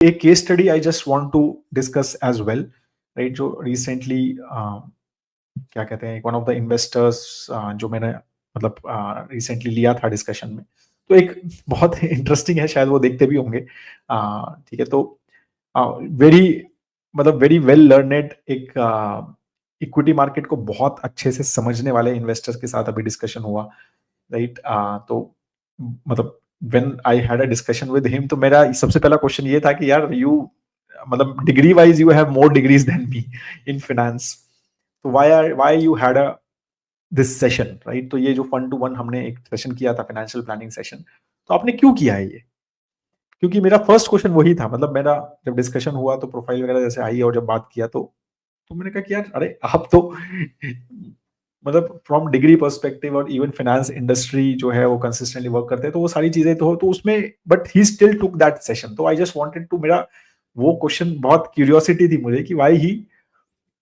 एक case study I just want to discuss as well, right? जो recently क्या कहते हैं, वन ऑफ द इन्वेस्टर्स जो मैंने मतलब रिसेंटली लिया था डिस्कशन में, तो एक बहुत इंटरेस्टिंग है, शायद वो देखते भी होंगे। ठीक है, तो वेरी मतलब वेरी वेल लर्नेड एक इक्विटी मार्केट को बहुत अच्छे से समझने वाले इन्वेस्टर्स के साथ अभी डिस्कशन हुआ, राइट? तो मतलब when I had a discussion with him, तो मेरा सबसे पहला क्वेश्चन ये था कि यार यू मतलब degree wise you have more degrees than me in finance, तो why you had uh this session, right? तो ये जो 1-to-1 हमने एक सेशन किया था, फाइनेंशियल प्लानिंग सेशन, तो आपने क्यों किया है ये? क्योंकि मेरा फर्स्ट क्वेश्चन वही था, मतलब मेरा जब डिस्कशन हुआ तो प्रोफाइल वगैरह जैसे आई और जब बात किया तो मैंने कहा कि यार अरे आप तो मतलब फ्रॉम डिग्री पर्सपेक्टिव और इवन फाइनेंस इंडस्ट्री जो है वो कंसिस्टेंटली वर्क करते हैं, तो वो सारी चीजें तो उसमें, but he still took that session. तो आई जस्ट वांटेड टू, मेरा वो क्वेश्चन बहुत क्यूरियोसिटी थी मुझे कि why he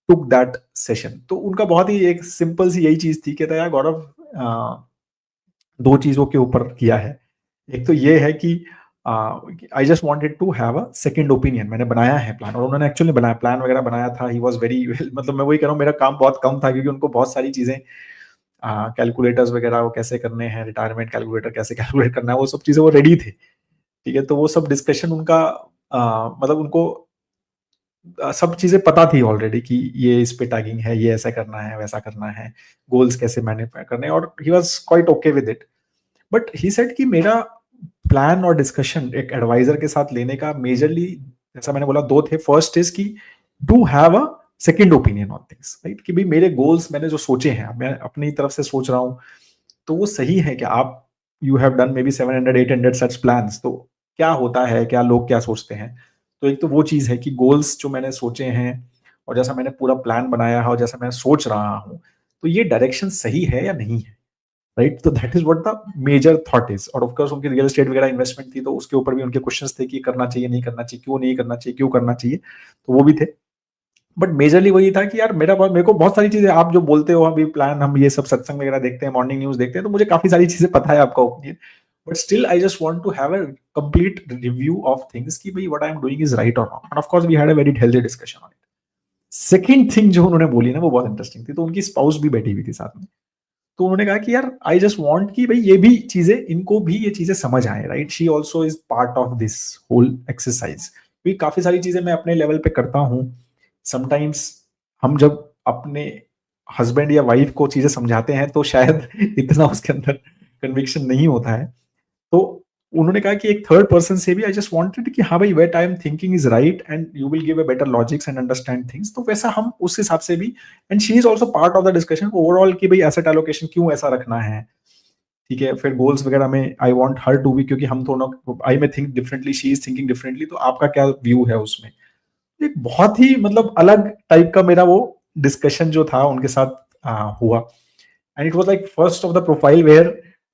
took that session. तो उनका बहुत ही एक सिंपल सी यही चीज थी, कहता यार गौरव, दो चीजों के ऊपर किया है। एक तो ये है कि I just wanted to have a second opinion, मैंने बनाया है प्लान, और उन्होंने एक्चुअली बनाया, प्लान वगैरह बनाया था। ही वाज वेरी मतलब मैं वही कह रहा हूँ, मेरा काम बहुत कम था क्योंकि उनको बहुत सारी चीजें, कैलकुलेटर्स वगैरह वो कैसे करने हैं, रिटायरमेंट कैलकुलेटर कैसे कैलकुलेट करना है, वो सब चीजें वो रेडी थे। ठीक है, तो वो सब डिस्कशन उनका मतलब उनको सब चीजें पता थी ऑलरेडी कि ये इस पे टैगिंग है, ये ऐसा करना है, वैसा करना है, गोल्स कैसे मैनेज करने हैं, और he was quite okay with it. But he said कि मेरा प्लान और डिस्कशन एक एडवाइजर के साथ लेने का मेजरली, जैसा मैंने बोला, दो थे। फर्स्ट इज कि to have a second opinion on things, right? कि भाई मेरे गोल्स मैंने जो सोचे हैं, मैं अपनी तरफ से सोच रहा हूँ, तो वो सही है कि आप, you have done may be 700-800 such plans, तो क्या होता है, क्या लोग क्या सोचते हैं। तो एक तो वो चीज है कि गोल्स जो मैंने सोचे हैं और जैसा मैंने पूरा प्लान बनाया है और जैसा मैं सोच रहा हूँ, तो ये डायरेक्शन सही है या नहीं है, राइट? तो that is what the major thought is. और ऑफकोर्स उनकी रियल एस्टेट वगैरह इन्वेस्टमेंट थी, तो उसके ऊपर भी उनके क्वेश्चंस थे कि करना चाहिए, नहीं करना चाहिए, क्यों नहीं करना चाहिए, क्यों करना चाहिए, तो वो भी थे। बट मेजरली वही था कि यार मेरे को बहुत सारी चीजें आप जो बोलते हो अभी, प्लान, हम ये सब सत्संग वगैरह देखते हैं, मॉर्निंग न्यूज देखते हैं, तो मुझे काफी सारी चीजें पता है आपका opinion, but still I just want to have a complete review of things कि भाई what I am doing is right और wrong. And of course we had a very healthy discussion on it. Second thing जो उन्होंने बोली ना, वो बहुत interesting थी। तो उनकी स्पाउस भी बैठी हुई थी साथ में, तो उन्होंने कहा कि यार आई जस्ट वांट कि भाई ये भी चीजें, इनको भी ये चीजें समझ आए, right? She also is part of this whole exercise. क्योंकि काफी सारी चीजें मैं अपने लेवल पे करता हूँ। समटाइम्स हम जब अपने हस्बैंड या वाइफ को चीजें समझाते हैं तो शायद इतना उसके अंदर कन्विक्शन नहीं होता है। तो उन्होंने कहा कि एक थर्ड पर्सन से भी आई जस्ट वांटेड कि हाँ भाई, wait I am thinking is right and you will give a better logics and understand things, तो वैसा हम उस हिसाब से भी। And she is also part of the discussion overall कि भाई एसेट एलोकेशन क्यों ऐसा रखना है। ठीक है, फिर गोल्स वगैरह में I want her to be, क्योंकि हम दोनों, I may think differently, she is thinking differently, तो आपका क्या व्यू है उसमें। एक बहुत ही मतलब अलग टाइप का मेरा वो डिस्कशन जो था उनके साथ हुआ। And it was like first of the profile where,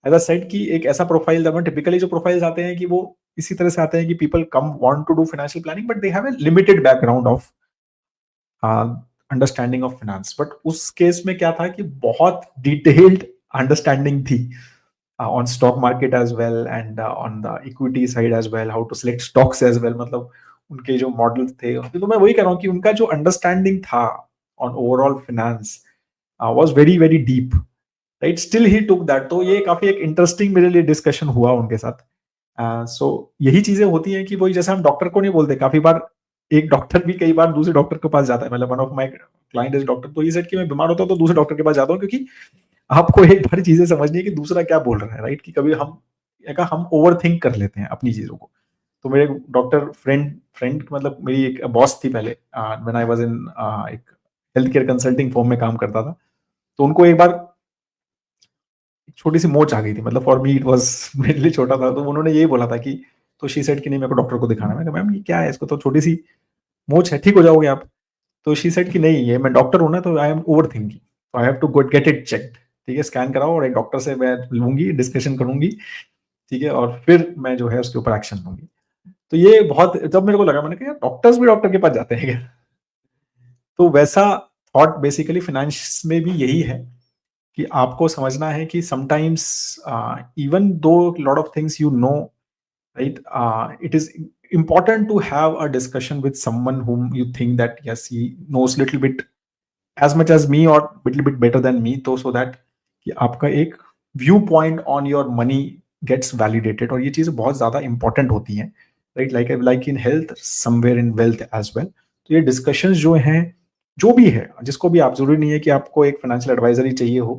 as I said, कि एक ऐसा प्रोफाइल, जब टिपिकली जो प्रोफाइल्स आते हैं कि वो इसी तरह से आते हैं कि people come want to do financial planning but they have a limited background of understanding of finance. But उस केस में क्या था कि बहुत डिटेल्ड अंडरस्टैंडिंग थी on stock market as well and on the equity side as well, how to select stocks as well। मतलब उनके जो मॉडल थे उनके, तो मैं वही कह रहा हूँ कि उनका जो अंडरस्टैंडिंग था on overall finance was very very deep, right? Still he took that. तो ये काफी एक इंटरेस्टिंग मेरे लिए डिस्कशन हुआ उनके साथ। सो यही चीजें होती हैं कि वही, जैसे हम डॉक्टर को नहीं बोलते, काफी बार एक डॉक्टर भी कई बार दूसरे डॉक्टर के पास जाता है। मतलब one of my client is doctor, तो ये सेट कि मैं बीमार होता हूँ तो दूसरे डॉक्टर के पास जाता हूँ, क्योंकि आपको एक बार चीजें समझनी है कि दूसरा क्या बोल रहा है, राइट? कि कभी हम ओवर थिंक कर लेते हैं अपनी चीजों को। तो मेरे डॉक्टर फ्रेंड फ्रेंड मतलब मेरी एक बॉस थी पहले, व्हेन आई वाज इन एक हेल्थ केयर कंसल्टिंग फॉर्म में काम करता था। तो उनको एक बार एक छोटी सी मोच आ गई थी, मतलब फॉर मी इट वाज मेरे लिए छोटा था, तो उन्होंने यही बोला था कि, तो शी सेड कि नहीं, मेरे को डॉक्टर को दिखाना है। मैं कहा मैम ये क्या है, इसको तो छोटी सी मोच है, ठीक हो जाओगे आप। तो शी सेड कि नहीं, ये मैं डॉक्टर हूं ना, तो आई एम ओवर थिंकिंग, तो I have to get it checked. ठीक है, स्कैन कराओ और एक डॉक्टर से मैं लूंगी, डिस्कशन करूंगी, ठीक है, और फिर मैं जो है उसके ऊपर एक्शन लूंगी। तो ये बहुत, जब मेरे को लगा, मैंने कहा यार डॉक्टर्स भी डॉक्टर के पास जाते हैं क्या? तो वैसा थॉट बेसिकली फाइनेंस में भी यही है कि आपको समझना है कि sometimes even though lot of things you know, right, it is important to have a discussion with someone whom you think that yes, he knows little bit as much as me or little bit better than me, तो so that कि आपका एक view point on your money gets validated, और ये चीजें बहुत ज्यादा important होती हैं, right? Like in health somewhere in wealth as well. तो ये डिस्कशंस जो हैं, जो भी है, जिसको भी आप, जरूरी नहीं है कि आपको एक फाइनेंशियल एडवाइजर ही चाहिए हो,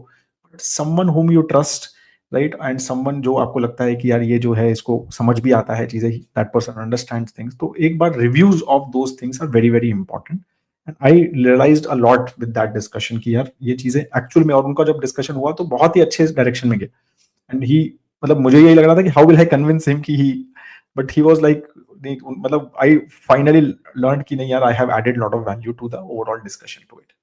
but someone whom you trust, right, and someone जो आपको लगता है कि यार ये जो है इसको समझ भी आता है चीजें, दैट पर्सन अंडरस्टैंड्स थिंग्स, तो एक बार reviews of those things are very very important. And I realised a lot with that discussion कि यार ये चीजें एक्चुअल में, और उनका जब डिस्कशन हुआ तो बहुत ही अच्छे डायरेक्शन में गया। एंड ही, मतलब मुझे यही लग रहा था कि how will I convince him कि he, but he was like, मतलब आई फाइनली लर्न कि नहीं यार, I have added lot of value to the overall discussion to it.